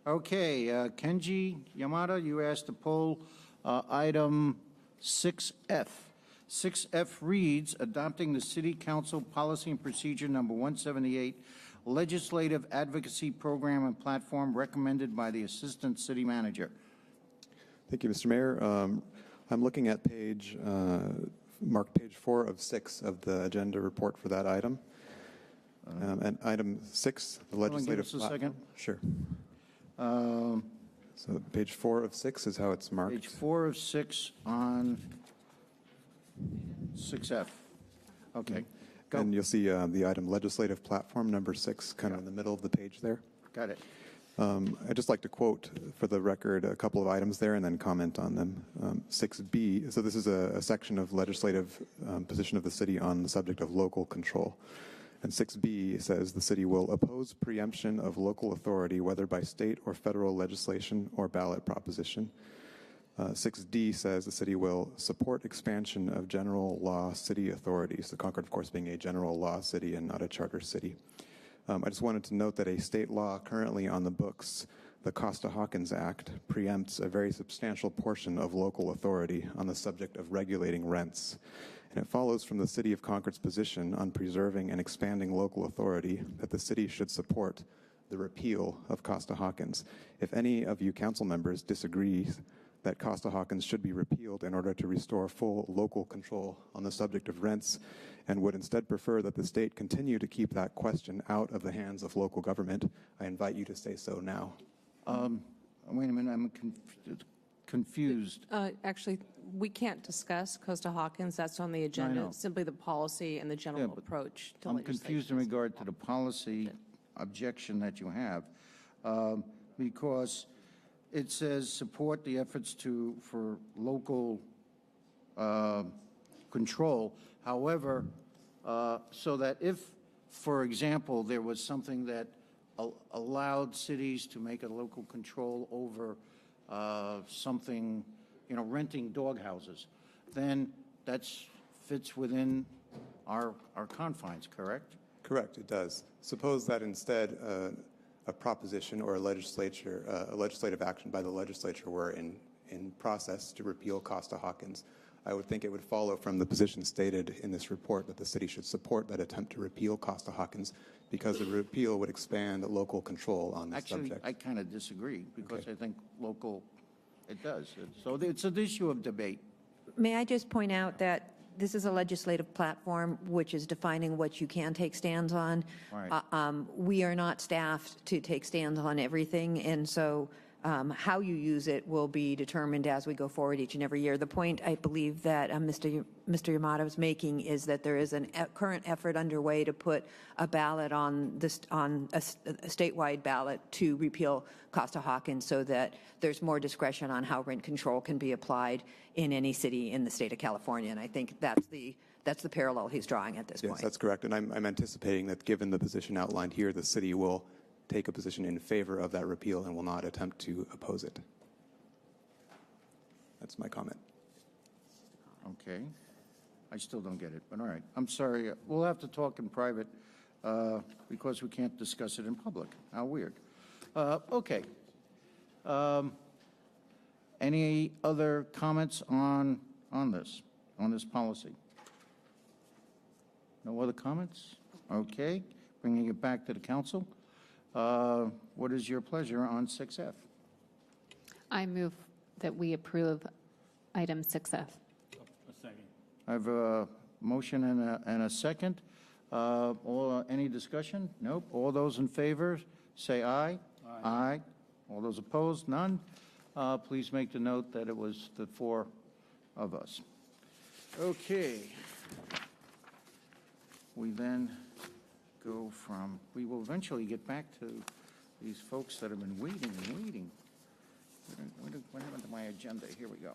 Okay, Kenji Yamada, you asked to pull item 6F. 6F reads, adopting the City Council Policy and Procedure number 178, Legislative Advocacy Program and Platform recommended by the Assistant City Manager. Thank you, Mr. Mayor. I'm looking at marked page 4 of 6 of the agenda report for that item. And item 6, the legislative platform. Give us a second. Sure. So page 4 of 6 is how it's marked. Page 4 of 6 on 6F. Okay. Go. And you'll see the item legislative platform number 6 kind of in the middle of the page there. Got it. I'd just like to quote for the record a couple of items there and then comment on them. 6B, so this is a section of legislative position of the city on the subject of local control. And 6B says the city will oppose preemption of local authority, whether by state or federal legislation or ballot proposition. 6D says the city will support expansion of general law city authorities, the Concord, of course, being a general law city and not a charter city. I just wanted to note that a state law currently on the books, the Costa-Hawkins Act, preempts a very substantial portion of local authority on the subject of regulating rents. And it follows from the City of Concord's position on preserving and expanding local authority that the city should support the repeal of Costa-Hawkins. If any of you council members disagree that Costa-Hawkins should be repealed in order to restore full local control on the subject of rents and would instead prefer that the state continue to keep that question out of the hands of local government, I invite you to say so now. Wait a minute, I'm confused. Actually, we can't discuss Costa-Hawkins. That's on the agenda. It's simply the policy and the general approach to I'm confused in regard to the policy objection that you have, because it says support the efforts for local control. However, so that if, for example, there was something that allowed cities to make a local control over something, renting dog houses, then that fits within our confines, correct? Correct, it does. Suppose that instead a proposition or a legislative action by the legislature were in process to repeal Costa-Hawkins. I would think it would follow from the position stated in this report that the city should support that attempt to repeal Costa-Hawkins because the repeal would expand local control on this subject. Actually, I kind of disagree because I think it does. So it's an issue of debate. May I just point out that this is a legislative platform which is defining what you can take stands on. Right. We are not staffed to take stands on everything, and so how you use it will be determined as we go forward each and every year. The point I believe that Mr. Yamada was making is that there is a current effort underway to put a ballot on a statewide ballot to repeal Costa-Hawkins so that there's more discretion on how rent control can be applied in any city in the state of California. And I think that's the parallel he's drawing at this point. Yes, that's correct. And I'm anticipating that given the position outlined here, the city will take a position in favor of that repeal and will not attempt to oppose it. That's my comment. Okay. I still don't get it, but all right. I'm sorry. We'll have to talk in private because we can't discuss it in public. How weird. Okay. Any other comments on this policy? No other comments? Okay. Bringing it back to the council. What is your pleasure on 6F? I move that we approve item 6F. A second. I have a motion and a second. Any discussion? Nope. All those in favor, say aye. Aye. Aye. All those opposed, none. Please make the note that it was the 4 of us. Okay. We then we will eventually get back to these folks that have been waiting and waiting. What happened to my agenda? Here we go.